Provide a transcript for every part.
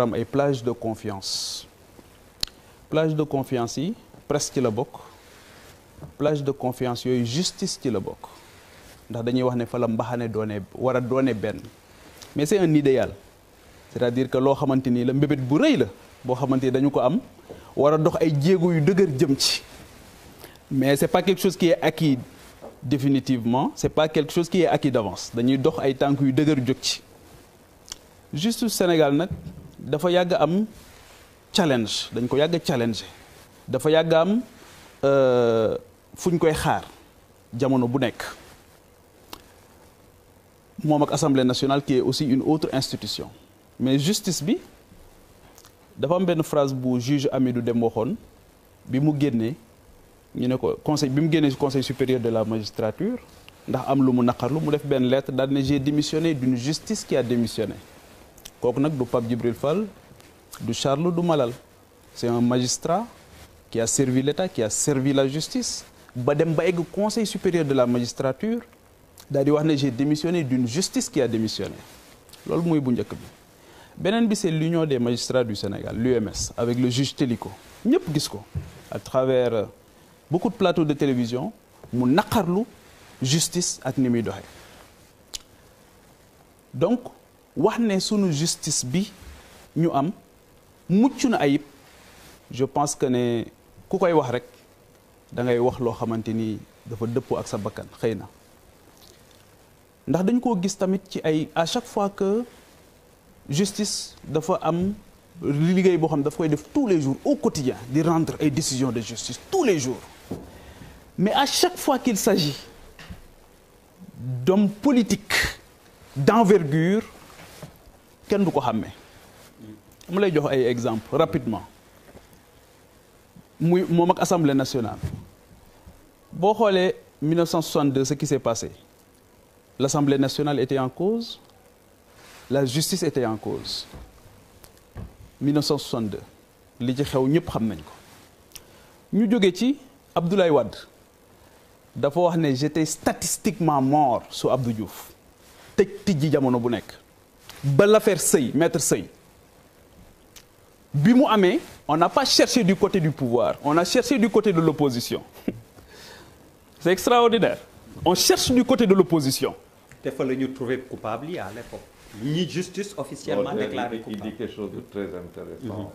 war am ay plage de confiance plage de confiance yi presse ci la bokk plage de confiance yooyu justice ci la bokk ndax dañuy wax ne fa la mbaxane war a doone benn mais c'est un idéal c'est-à-dire que loo xamante ni la mbébét bu rëy la boo xamante ni dañu ko am war a dox ay jéego yu dëgër jëm ci mais c'est pas quelque chose qui est acquis définitivement c'est pas quelque chose qui est acquis d'avance dañuy dox ay tànk yu dëgër jóg ci justice Sénégal nag dafa yàgg am challenge dañ ko yàgg challenge dafa yàgg am fu ñu koy xaar jamono bu nekk moom ak Assemblée nationale qui est aussi une autre institution mais justice bi dafa am benn phrase bu juge Amidou Deme waxoon bi mu génnee ñu ne ko conseil bi mu génnee conseil supérieur de la magistrature ndax am lu mu naqarlu mu def benn lettre daal ne j'ai démissionné d'une justice qui a démissionné kooku nag du Pape Djibril Fall du Charles du Malal c'est un magistrat qui a servi l'État qui a servi la justice ba dem ba egg conseil supérieur de la magistrature daal di wax ne j'ai démissionné d'une justice qui a démissionné loolu mooy bu njëkk bi beneen bi c'est l'union des magistrats du Sénégal l'UMS avec le juge Téliko ñëpp gis ko à travers beaucoup de plateaux de télévision mu naqarlu justice ak ni muy doxee donc wax ne sunu justice bi ñu am mucc na ayib je pense que ne ku koy wax rek da ngay wax loo xamante ni dafa dëppoo ak sa bakkan xëy na ndax dañ koo gis tamit ci ay à chaque fois que justice dafa am liggéey boo xam ne dafa koy def tous les jours au quotidien di rendre ay décisions de justice tous les jours mais à chaque fois qu'il s'agit d'hommes politiques d'envergure kenn du ko xàmmee mu lay jox ay exemples rapidement muy moom ak Assemblée nationale boo xoolee 1962 ce qui s'est passé l'Assemblée nationale était en cause la justice était en cause 1962 li ci xew ñëpp xam nañ ko ñu jóge ci Abdoulaye Wade dafa wax ne j'étais statistiquement mort su Abdou Diouf tëj tijji jamono bu nekk ba l'affaire Sey maître Sey bi mu amee on n'a pas cherché du côté du pouvoir on a cherché du côté de l'opposition c'est extraordinaire on cherche du côté de l'opposition te fa la ñu trouvé coupable à l'époque ñi justice officiellement déclaré coupable. Il dit quelque chose de très intéressant.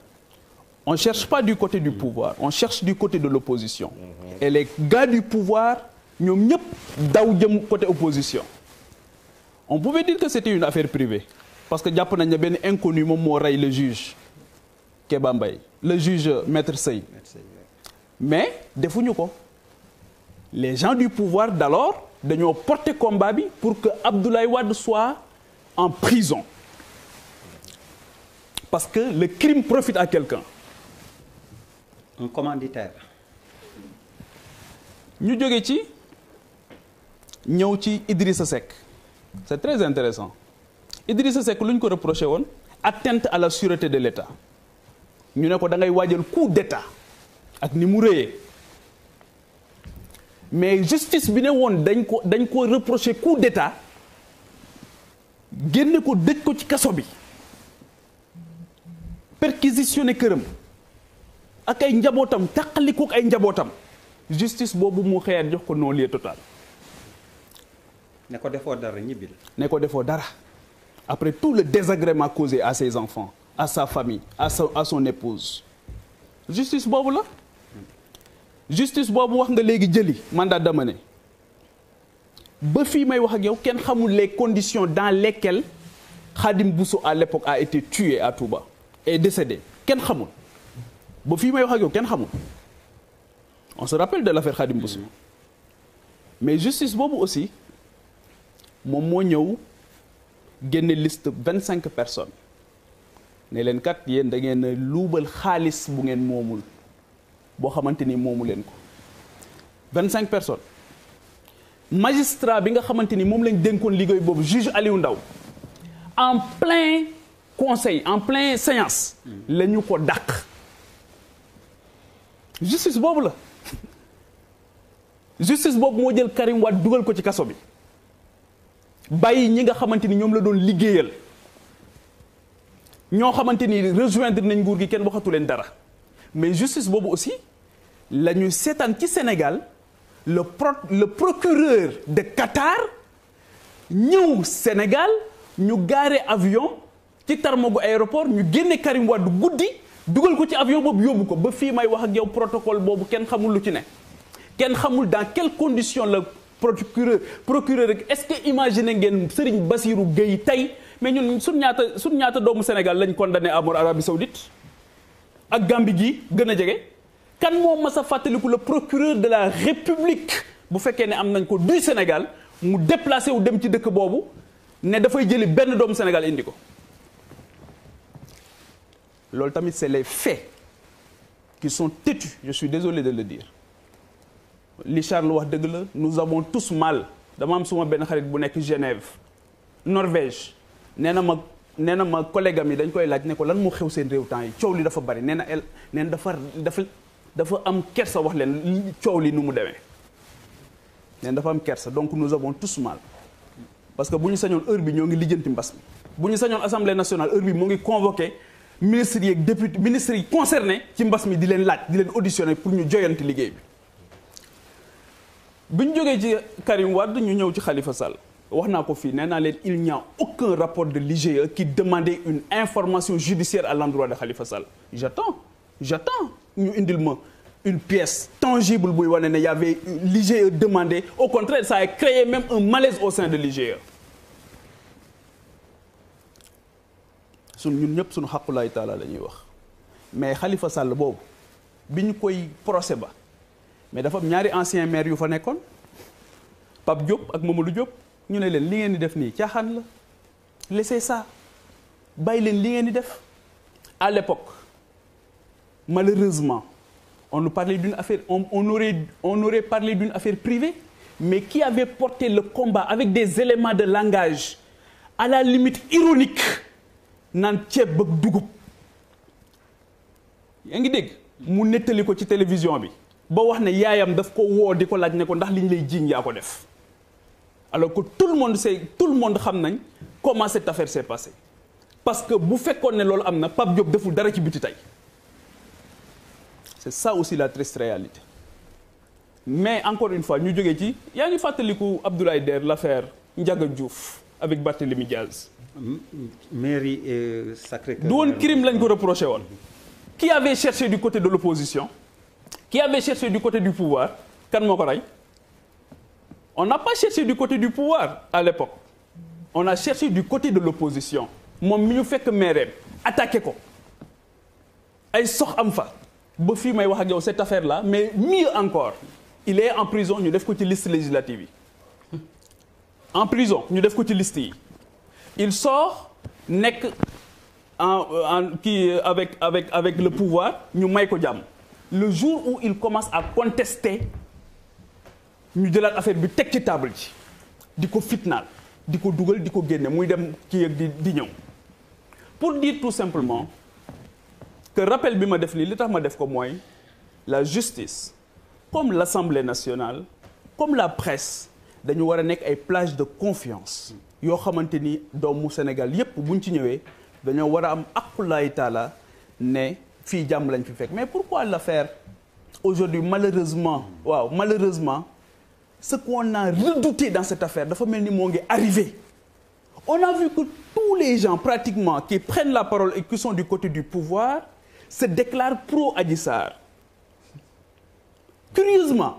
On cherche pas du côté du pouvoir on cherche du côté de l'opposition et les gars du pouvoir ñoom ñëpp daw jëm côté opposition on pouvait dire que c'était une affaire privée parce que jàpp nañ ne benn inconnu moom moo rey le juge Kéba Mbaye le juge maître Sey mais defuñu ko les gens du pouvoir d'alors dañoo porter combat bi pour que Abdoulaye Wade soit en prison parce que le crime profite à quelqu'un. Un commanditaire. ñu jóge ci ñëw ci Idrissa Seck c'est très intéressant Idrissa Seck lu ñu ko reproché woon atteinte à la sûreté de l'État ñu ne ko da ngay waajal coup d'État ak ni mu rëyee mais justice bi ne woon dañ ko reproché coup d'État génne ko dëj ko ci kaso bi perquisitionné këram ak ay njabootam tàqalikook ay njabootam justice boobu mu xëyaat jox ko non-lieu total. ne ko defoo dara ñibbil. ne ko defoo dara après tout le désagrément causé à ses enfants à sa famille à son épouse justice boobu la justice boobu wax nga léegi jëli mandat d'amener ba fii may wax ak yow kenn xamul les conditions dans lesquelles Khadim Bousso à l'époque a été tué à Touba et décédé kenn xamul ba fii may wax ak yow kenn xamul on se rappelle de l'affaire Khadim Bousso mais justice boobu aussi moom moo ñëw génne liste 25 personnes ne leen kat yéen da ngeen luubal xaalis bu ngeen moomul boo xamante ni moomu leen ko 25 personnes magistrat bi nga xamante ni moom lañ dénkoon liggéey boobu juge Aliou Ndao en plein conseil en plein séance la ñu ko dàq justice boobu la justice boobu moo jël Karim Wade dugal ko ci kaso bi bàyyi ñi nga xamante ni ñoom la doon liggéeyal ñoo xamante ni rejoindre nañ nguur gi kenn waxatu leen dara mais justice boobu aussi la ñu seetaan ci Sénégal le procureur de Qatar ñëw Sénégal ñu gaare avion ci tarmagu aéroport ñu génne Karim Wade guddi dugal ko ci avion boobu yóbbu ko ba fii may wax ak yow protocole boobu kenn xamul lu ci ne kenn xamul dans quelles conditions la procureur rek est-ce que imaginer ngeen Serigne Bassirou Gueye tey mais ñun suñ ñaata doomu Sénégal lañ condamné à mort Arabie Saoudite ak Gambie gi gën a jege kan moo mas a fàttaliku le procureur de la République bu fekkee ne am nañ ko du Sénégal mu déplacé wu dem ci dëkk boobu ne dafay jëli benn doomu Sénégal indi ko loolu tamit c'est les faits qui sont têtus je suis désolé de le dire li Charles wax dëgg la nous avons tous mal dama am suma benn xarit bu nekk Genève Norvège nee na ma collègue am yi dañ koy laaj ne ko lan moo xew seen réew temps yi coow li dafa bari nee na dafa am kersa wax leen coow li nu mu demee nee na dafa am kersa donc nous avons tous mal parce que bu ñu sañoon heure bi ñoo ngi lijjanti mbas mi bu ñu sañoon assemblée nationale heure bi moo ngi convoqué ministres yi ak député ministres yi concernés ci mbas mi di leen laaj di leen auditionner pour ñu joyanti liggéey bi ñu jógee ci Karim Wade ñu ñëw ci Khalifa Sall wax naa ko fii nee naa leen il n'y a aucun rapport de l'IGE qui demandait une information judiciaire à l'endroit de Khalifa Sall j'attends ñu indil ma une pièce tangible buy wane ne y avait l'IGE demandé au contraire ça a créé même un malaise au sein de l'IGE ñun ñëpp suñu xaqulaay taala la ñuy wax mais Khalifa Sall boobu bi ñu koy procès ba mais dafa am ñaari ancien maire yu fa nekkoon Pape Diop ak Mamadou Diop ñu ne leen li ngeen di def nii caaxaan la laissez ça bàyyi leen li ngeen di def à l'époque malheureusement on nous parlait d'une affaire on aurait parlé d'une affaire privée mais qui avait porté le combat avec des éléments de langage à la limite ironique naan ceeb ak dugub yaa ngi dégg mu nettali ko ci télévision bi ba wax ne yaayam daf ko woo di ko laaj ne ko ndax li ñu lay jiiñ yaa ko def alors que tout le monde xam nañ comment cette affaire s'est passée parce que bu fekkoon ne loolu am na Pape Diop deful dara ci biti tey c'est ça aussi la triste réalité mais encore une fois ñu jógee ci yaa ngi fàttaliku Abdoulaye Der l'affaire Ndiaga Diouf avec Barthélémy Diaz mairie Sacré-Cœur du woon crime lañ ko reproché woon qui avait cherché du côté de l'opposition qui avait cherché du côté du pouvoir kan moo ko rey on n'a pas cherché du côté du pouvoir à l'époque on a cherché du côté de l'opposition moom mi ñu fekk maireem attaqué ko ay sox am fa ba fii may wax ak yow cette affaire là mais mieux encore il est en prison ñu def ko ci liste législative yi en prison ñu def ko ci liste yi il sort nekk avec le pouvoir ñu may ko jàmm le jour où il commence à contester ñu jëlaat affaire bi teg ci table ji di ko fitnaal di ko dugal di ko génne muy dem kii ak di ñëw pour dire tout simplement que rappel bi ma def nii li tax ma def ko mooy la justice comme l'Assemblée nationale comme la presse dañu war a nekk ay plage de confiance yoo xamante ni doomu Sénégal yépp buñ ci ñëwee dañoo war a am aqulaay taala ne fii jàmm lañ fi fekk mais pourquoi l'affaire aujourd'hui malheureusement ce qu'on a redouté dans cette affaire dafa mel ni moo ngi arrivé on a vu que tous les gens pratiquement qui prennent la parole et qui sont du côté du pouvoir se déclarent pro Adji Sarr curieusement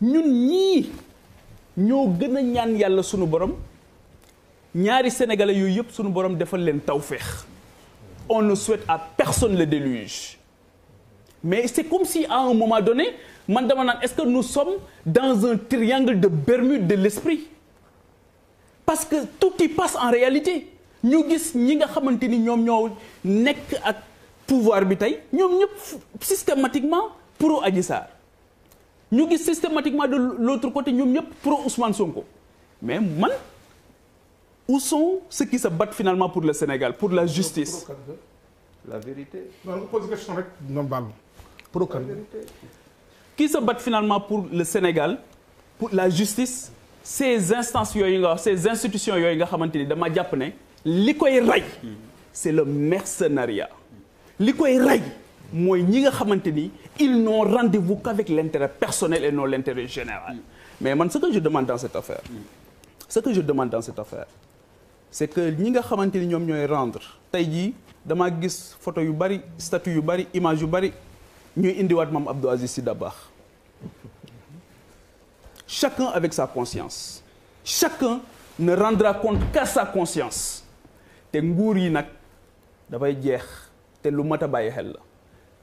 ñun ñii ñoo gën a ñaan yàlla sunu borom ñaari sénégalais yooyu yëpp sunu borom defal leen tawféex on ne souhaite à personne le déluge mais c'est comme si à un moment donné man dama naan est-ce que nous sommes dans un triangle de Bermude de l'esprit parce que tout y passe en réalité ñu gis ñi nga xamante ni ñoom ñoo nekk ak pouvoir bi tey ñoom ñëpp systématiquement pro Adji Sarr ñu gis systématiquement de l'autre côté ñoom ñëpp pro Ousmane Sonko mais man où sont ceux qui se battent finalement pour le Sénégal pour la justice la vérité. non nga pose question rek nga baal pro kan qui se battent finalement pour le Sénégal pour la justice ces instances yooyu nga wax ces institutions yooyu nga xamante ni dama jàpp ne li koy rey c'est le mercenariat li koy rey mooy ñi nga xamante ni ils n'ont rendez-vous qu'avec l'intérêt personnel et non l'intérêt général mais man ce que je demande dans cette affaire c'est que ñi nga xamante ni ñoom ñooy rendre tey jii damaa gis photo yu bari statut yu bari image yu bari ñuy indiwaat Mame Abdou Aziz Sy Dabakh chacun avec sa conscience chacun ne rendra compte qu'à sa conscience te nguur yi nag dafay jeex te lu mat a bàyyi xel la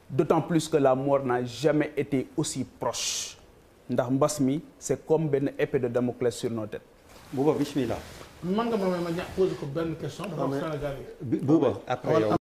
d'autant plus que la mort n'a jamais été aussi proche ndax mbas mi c'est comme benn épée de Damoclès sur nos têtes. Bouba bismillah. man nga ma ñàkk poser ko benn question. dafa am Sénégal yi. Bouba après yow.